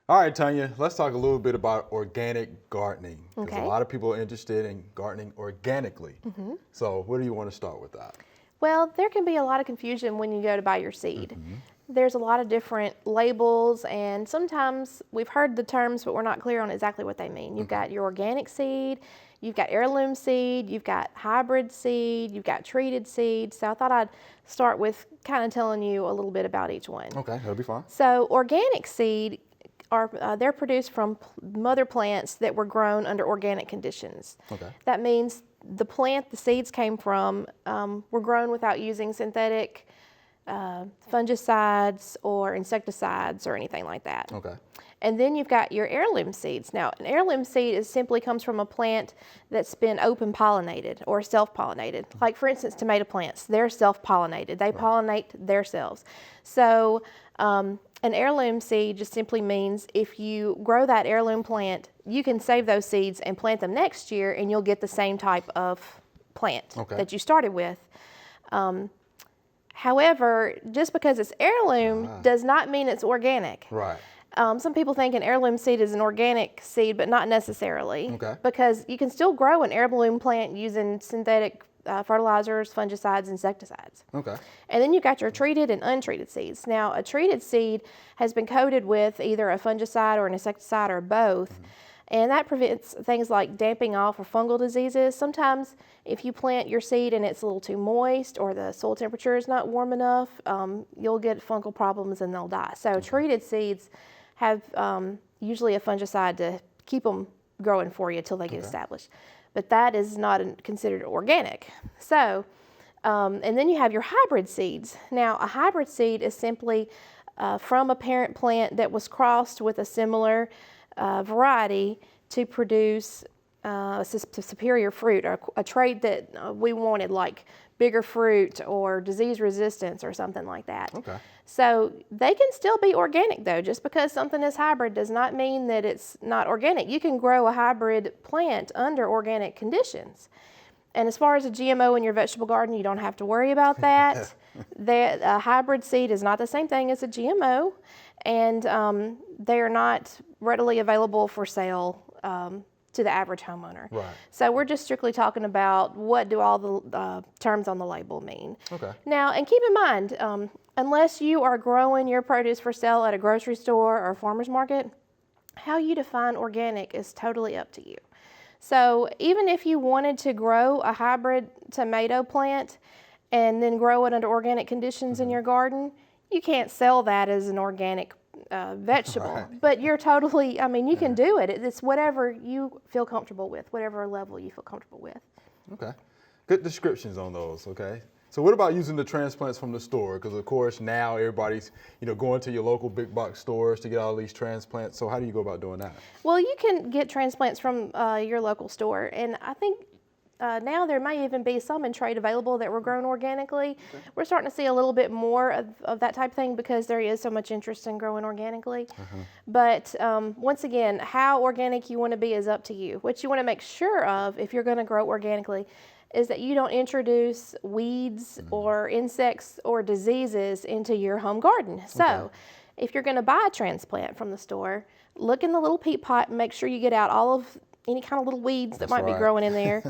All right, Tonya, let's talk a little bit about organic gardening. Because Okay. a lot of people are interested in gardening organically. So where do you want to start with that? Well, there can be a lot of confusion when you go to buy your seed. There's a lot of different labels, and sometimes we've heard the terms, but we're not clear on exactly what they mean. You've got your organic seed, you've got heirloom seed, you've got hybrid seed, you've got treated seed. So I thought I'd start with kind of telling you a little bit about each one. Okay, that'll be fine. So organic seed are they're produced from mother plants that were grown under organic conditions. Okay. That means the plant the seeds came from were grown without using synthetic fungicides or insecticides or anything like that. Okay. And then you've got your heirloom seeds. Now, an heirloom seed simply comes from a plant that's been open pollinated or self-pollinated. Like, for instance, tomato plants, they're self-pollinated. They pollinate themselves. So an heirloom seed just simply means if you grow that heirloom plant, you can save those seeds and plant them next year, and you'll get the same type of plant that you started with. However, just because it's heirloom does not mean it's organic. Right. Some people think an heirloom seed is an organic seed, but not necessarily. Okay. Because you can still grow an heirloom plant using synthetic fertilizers, fungicides, insecticides. Okay. And then you've got your treated and untreated seeds. Now, a treated seed has been coated with either a fungicide or an insecticide or both. And that prevents things like damping off or fungal diseases. Sometimes if you plant your seed and it's a little too moist or the soil temperature is not warm enough, you'll get fungal problems and they'll die. So treated seeds have usually a fungicide to keep them growing for you until they get established. But that is not considered organic. So, and then you have your hybrid seeds. Now, a hybrid seed is simply from a parent plant that was crossed with a similar variety to produce superior fruit, or a trait that we wanted, like bigger fruit or disease resistance or something like that. Okay. So they can still be organic though. Just because something is hybrid does not mean that it's not organic. You can grow a hybrid plant under organic conditions. And as far as a GMO in your vegetable garden, you don't have to worry about that. A hybrid seed is not the same thing as a GMO, and they are not readily available for sale to the average homeowner. Right. So we're just strictly talking about what do all the terms on the label mean. Okay. Now, and keep in mind, unless you are growing your produce for sale at a grocery store or a farmer's market, how you define organic is totally up to you. So even if you wanted to grow a hybrid tomato plant and then grow it under organic conditions in your garden, you can't sell that as an organic vegetable. Right. But you're totally, I mean, you can do it. It's whatever you feel comfortable with, whatever level you feel comfortable with. Okay. Good descriptions on those, okay? So what about using the transplants from the store? Because of course now everybody's, going to your local big box stores to get all these transplants. So how do you go about doing that? Well, you can get transplants from your local store, and I think now there may even be some in trade available that were grown organically. Okay. We're starting to see a little bit more of that type of thing because there is so much interest in growing organically. But once again, how organic you want to be is up to you. What you want to make sure of if you're going to grow organically is that you don't introduce weeds or insects or diseases into your home garden. So if you're going to buy a transplant from the store, look in the little peat pot and make sure you get out all of any kind of little weeds that might be growing in there.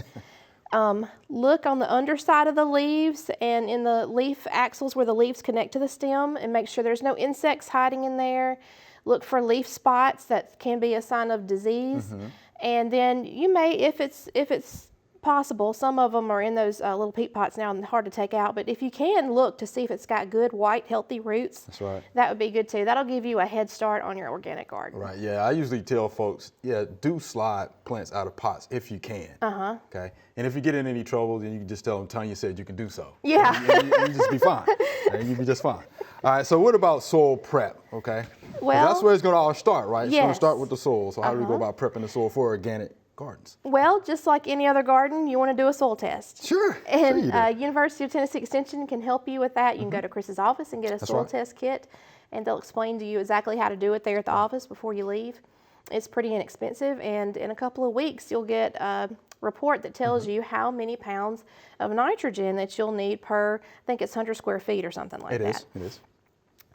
Look on the underside of the leaves and in the leaf axils where the leaves connect to the stem and make sure there's no insects hiding in there. Look for leaf spots that can be a sign of disease. And then you may, if it's possible, some of them are in those little peat pots now and hard to take out, but if you can look to see if it's got good white healthy roots, That's right. that would be good too. That'll give you a head start on your organic garden. Right, yeah, I usually tell folks, do slide plants out of pots if you can. Okay, and if you get in any trouble, then you can just tell them Tonya said you can do so. Yeah. And you just be fine, and you'll be just fine. All right, so what about soil prep, okay? Well, that's where it's gonna all start, right? It's gonna yes. start with the soil, so how do we go about prepping the soil for organic gardens? Well, just like any other garden, you want to do a soil test. Sure. And University of Tennessee Extension can help you with that. You can go to Chris's office and get a soil test kit, and they'll explain to you exactly how to do it there at the office before you leave. It's pretty inexpensive, and in a couple of weeks, you'll get a report that tells you how many pounds of nitrogen that you'll need per, I think it's 100 square feet or something like that. It is.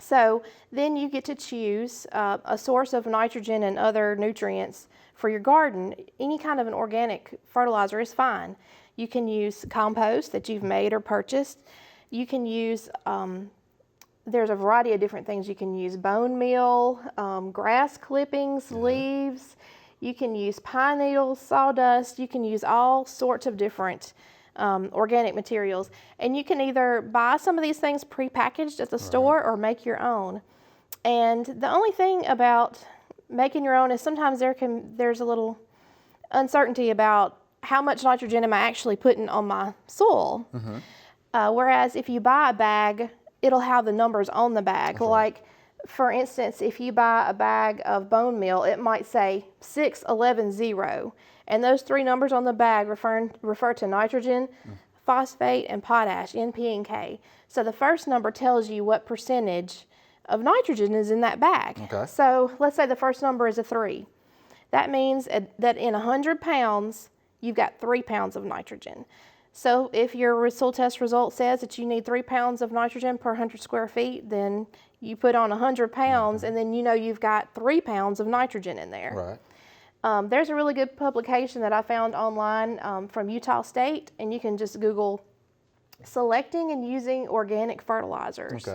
So then you get to choose a source of nitrogen and other nutrients for your garden. Any kind of an organic fertilizer is fine. You can use compost that you've made or purchased. You can use, there's a variety of different things you can use. Bone meal, grass clippings, leaves. You can use pine needles, sawdust. You can use all sorts of different organic materials. And you can either buy some of these things prepackaged at the store or make your own. And the only thing about making your own is sometimes there's a little uncertainty about how much nitrogen am I actually putting on my soil. Whereas if you buy a bag, it'll have the numbers on the bag. Like, for instance, if you buy a bag of bone meal, it might say 611-0. And those three numbers on the bag refer to nitrogen, phosphate, and potash, N, P, and K. So the first number tells you what percentage of nitrogen is in that bag. So let's say the first number is a 3. That means that in 100 pounds, you've got 3 pounds of nitrogen. So if your soil test result says that you need 3 pounds of nitrogen per 100 square feet, then you put on 100 pounds, and then you know you've got 3 pounds of nitrogen in there. There's a really good publication that I found online from Utah State, and you can just Google selecting and using organic fertilizers.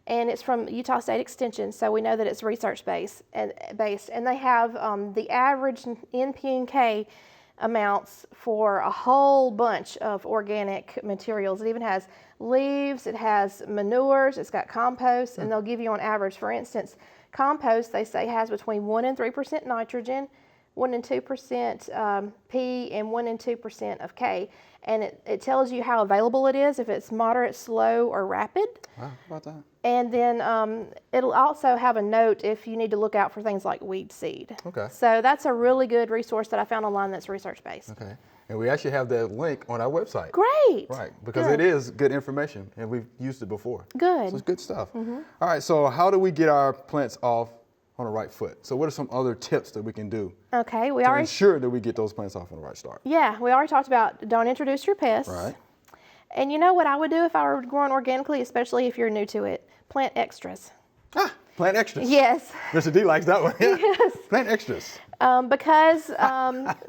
And it's from Utah State Extension, so we know that it's research-based. And they have the average N, P, and K amounts for a whole bunch of organic materials. It even has leaves, it has manures, it's got compost, and they'll give you on average. For instance, compost, they say, has between 1 and 3% nitrogen, 1 and 2% P, and 1 and 2% of K. And it tells you how available it is, if it's moderate, slow, or rapid. Wow, how about that? And then it'll also have a note if you need to look out for things like weed seed. So that's a really good resource that I found online that's research-based. And we actually have that link on our website. Great. Because it is good information, and we've used it before. So it's good stuff. All right, so how do we get our plants off on the right foot? So what are some other tips that we can do to ensure that we get those plants off on the right start? We already talked about don't introduce your pests. And you know what I would do if I were growing organically, especially if you're new to it? Plant extras. Plant extras. Yes. Mr. D likes that one. Yes. Plant extras. Because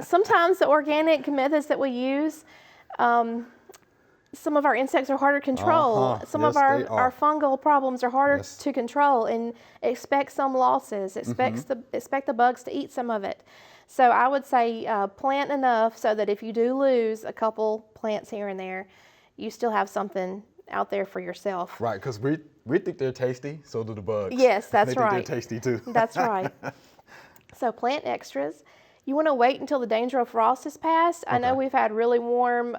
sometimes the organic methods that we use, some of our insects are harder to control. Some of our fungal problems are harder to control, and expect some losses. Expect the bugs to eat some of it. So I would say plant enough so that if you do lose a couple plants here and there, you still have something out there for yourself. Because we think they're tasty, so do the bugs. Yes, that's they think they're tasty too. That's right. So plant extras. You want to wait until the danger of frost has passed. I know we've had really warm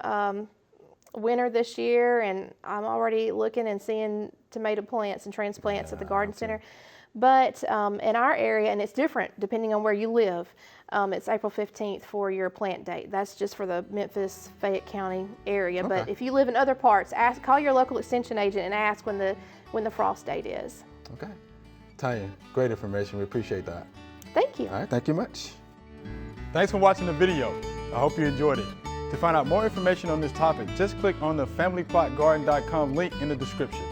winter this year, and I'm already looking and seeing tomato plants and transplants at the garden center. But in our area, and it's different depending on where you live, it's April 15th for your plant date. That's just for the Memphis, Fayette County area. But if you live in other parts, call your local extension agent and ask when the frost date is. Tonya, great information. We appreciate that. Thank you. All right, thank you much. Thanks for watching the video. I hope you enjoyed it. To find out more information on this topic, just click on the familyplotgarden.com link in the description.